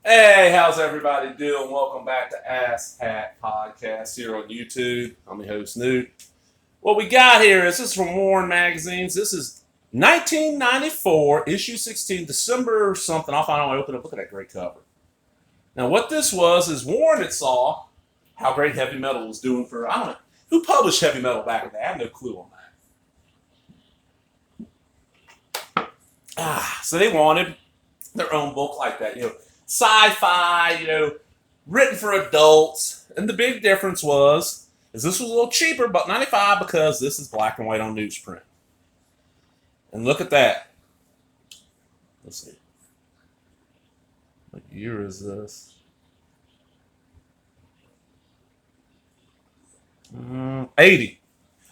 Hey, how's everybody doing? Welcome back to Ass Hat Podcast here on YouTube. I'm your host, Newt. What we got here is this is from Warren Magazines. This is 1994, issue 16, December something. I'll find out when I open up. Look at that great cover. Now, what this was is Warren had saw how great heavy metal was doing for, I don't know, who published heavy metal back in the day? I have no clue on that. So they wanted their own book like that, sci-fi, written for adults. And the big difference is this was a little cheaper, but 95 because this is black and white on newsprint. And look at that. Let's see. What year is this? 80.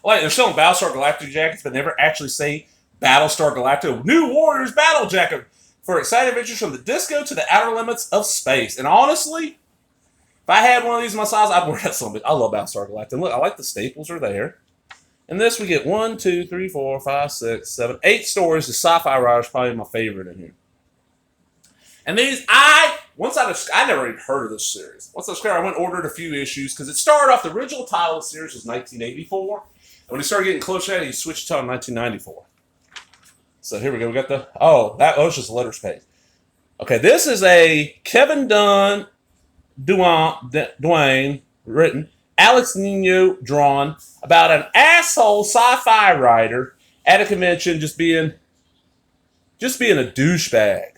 Like they're selling Battlestar Galactica jackets, but never actually say Battlestar Galactica New Warriors Battle Jacket for exciting adventures from the disco to the outer limits of space. And honestly, if I had one of these in my size, I'd wear that so much. I love Battlestar Galactica. Look, I like the staples are there. And this we get 1, 2, 3, 4, 5, 6, 7, 8 stories. The sci-fi writer is probably my favorite in here. And these, I never even heard of this series. Once I discovered, I went and ordered a few issues because it started off, the original title of the series was 1984. And when it started getting close to that, he switched to 1994. So here we go. We got that was just a letters page. Okay, this is a Kevin Duane written, Alex Nino drawn, about an asshole sci-fi writer at a convention just being a douchebag.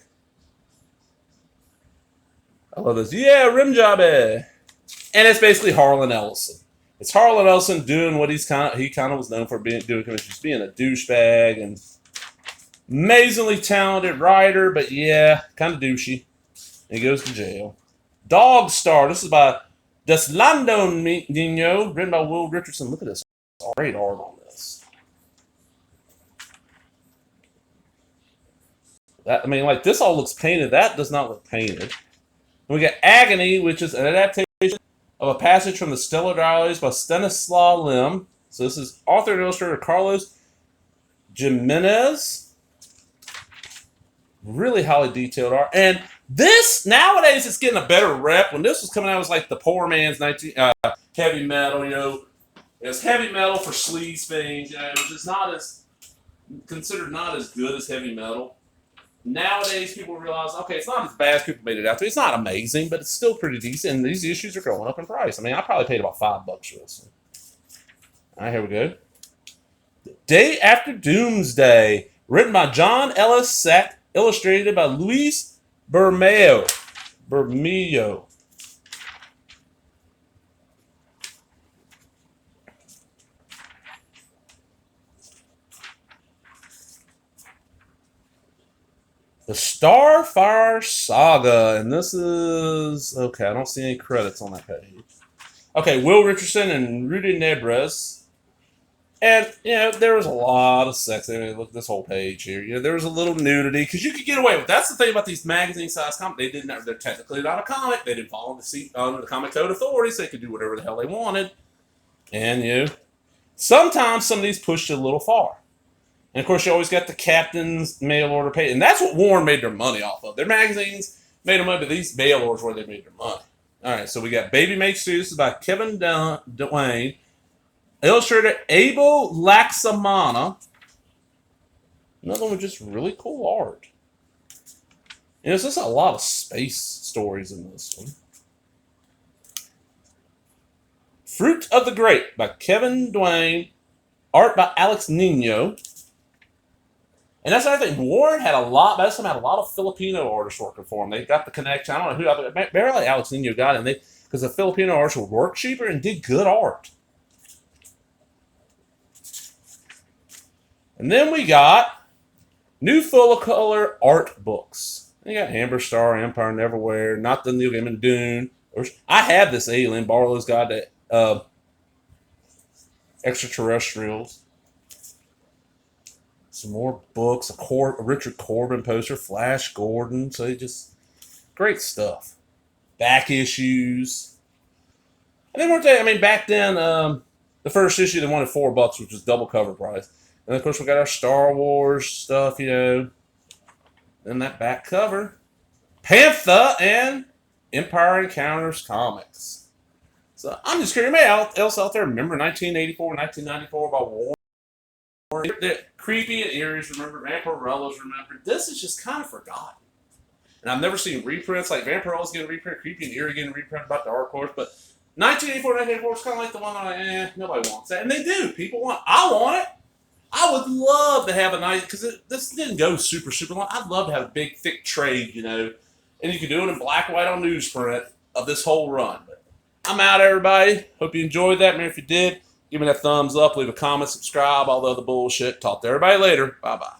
I love this. Yeah, rim job, And it's basically Harlan Ellison. It's Harlan Ellison doing what he kind of was known for doing, just being a douchebag and amazingly talented writer, but yeah, kind of douchey. And he goes to jail. Dog Star. This is by Deslando Nino, written by Will Richardson. Look at this. Great art on this. This all looks painted. That does not look painted. And we got Agony, which is an adaptation of a passage from the Stellar Diaries by Stanislaw Lem. So this is author and illustrator Carlos Jimenez. Really highly detailed art. And this, nowadays, it's getting a better rep. When this was coming out, it was like the poor man's heavy metal, It was heavy metal for sleaze things, It was just considered not as good as heavy metal. Nowadays, people realize, okay, it's not as bad as people made it out to. It's not amazing, but it's still pretty decent. And these issues are going up in price. I probably paid about $5 for this one. All right, here we go. The Day After Doomsday, written by John Ellis Sack, illustrated by Luis Bermeo. The Starfire Saga, and this is okay. I don't see any credits on that page. Okay, Will Richardson and Rudy Nebres. And, there was a lot of sex. Look at this whole page here. There was a little nudity because you could get away with it. That's the thing about these magazine-sized comics. They're technically not a comic. They didn't follow the comic code authorities. They could do whatever the hell they wanted. And, sometimes some of these pushed it a little far. And, of course, you always got the captain's mail order page. And that's what Warren made their money off of. Their magazines made their money, but these mail orders where they made their money. All right, so we got Baby Makes Two. This is by Kevin Duane. Illustrator Abel Laxamana. Another one with just really cool art. There's just a lot of space stories in this one. Fruit of the Grape by Kevin Duane. Art by Alex Nino. And that's another thing. Warren had a lot of Filipino artists working for him. They got the connection. I don't know who, barely Alex Nino got it. Because the Filipino artists would work cheaper and did good art. And then we got new full color art books. You got Amber Star, Empire Neverwhere, Not the New Game in Dune. I have this Alien. Barlow's got the Extraterrestrials. Some more books. A Richard Corbin poster, Flash Gordon. So just great stuff. Back issues. And then back then, the first issue they wanted $4, which was double cover price. And of course, we got our Star Wars stuff, And that back cover. Panther and Empire Encounters comics. So I'm just curious, anybody else out there remember 1984, 1994 about War? The creepy and Eerie's remember, Vampirellas remember. This is just kind of forgotten. And I've never seen reprints like Vampirella's getting reprint, Creepy and Eerie getting reprint about the Dark Horse, but 1984, 1984 is kind of like the one that nobody wants that. And they do. People want I want it. I would love to have a nice, because this didn't go super, super long. I'd love to have a big, thick trade, and you can do it in black and white on newsprint of this whole run. But I'm out, everybody. Hope you enjoyed that. Man, if you did, give me that thumbs up, leave a comment, subscribe, all the other bullshit. Talk to everybody later. Bye-bye.